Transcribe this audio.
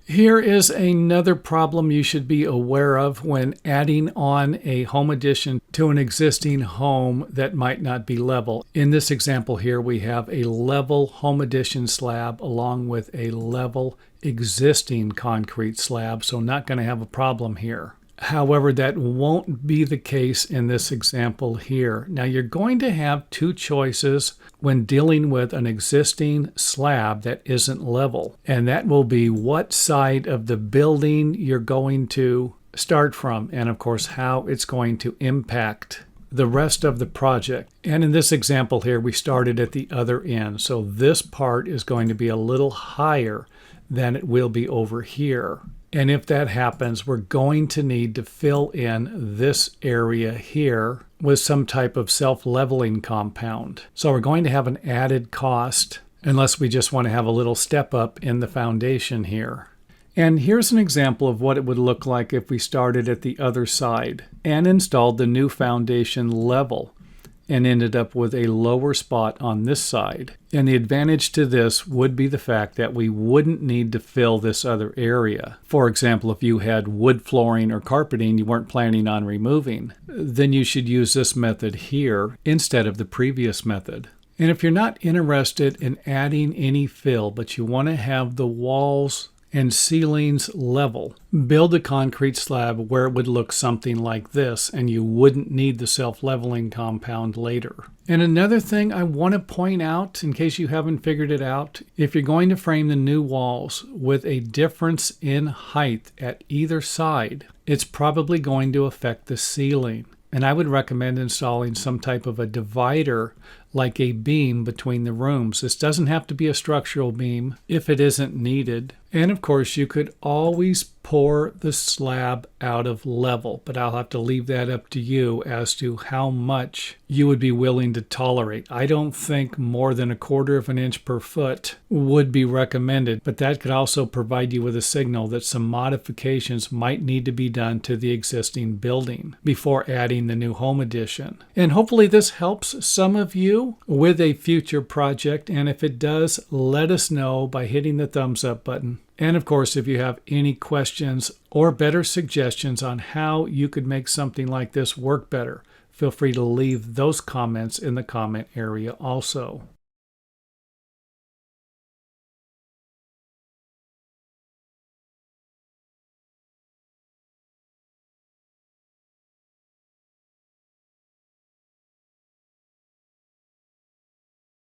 Here is another problem you should be aware of when adding on a home addition to an existing home that might not be level. In this example here, we have a level home addition slab along with a level existing concrete slab, so not going to have a problem here. However, that won't be the case in this example here. Now, you're going to have two choices when dealing with an existing slab that isn't level, and that will be what side of the building you're going to start from, and of course, how it's going to impact the rest of the project. And in this example here, we started at the other end, so this part is going to be a little higher than it will be over here. And if that happens, we're going to need to fill in this area here with some type of self-leveling compound. So we're going to have an added cost unless we just want to have a little step up in the foundation here. And here's an example of what it would look like if we started at the other side and installed the new foundation level and ended up with a lower spot on this side. And the advantage to this would be the fact that we wouldn't need to fill this other area. For example, if you had wood flooring or carpeting you weren't planning on removing, then you should use this method here instead of the previous method. And if you're not interested in adding any fill, but you want to have the walls and ceilings level, build a concrete slab where it would look something like this, and you wouldn't need the self-leveling compound later. And another thing I want to point out, in case you haven't figured it out, if you're going to frame the new walls with a difference in height at either side, it's probably going to affect the ceiling. And I would recommend installing some type of a divider like a beam between the rooms. This doesn't have to be a structural beam if it isn't needed. And of course, you could always pour the slab out of level, but I'll have to leave that up to you as to how much you would be willing to tolerate. I don't think more than 1/4 of an inch per foot would be recommended, but that could also provide you with a signal that some modifications might need to be done to the existing building before adding the new home addition. And hopefully this helps some of you with a future project, and if it does, let us know by hitting the thumbs up button. And of course, if you have any questions or better suggestions on how you could make something like this work better, feel free to leave those comments in the comment area also.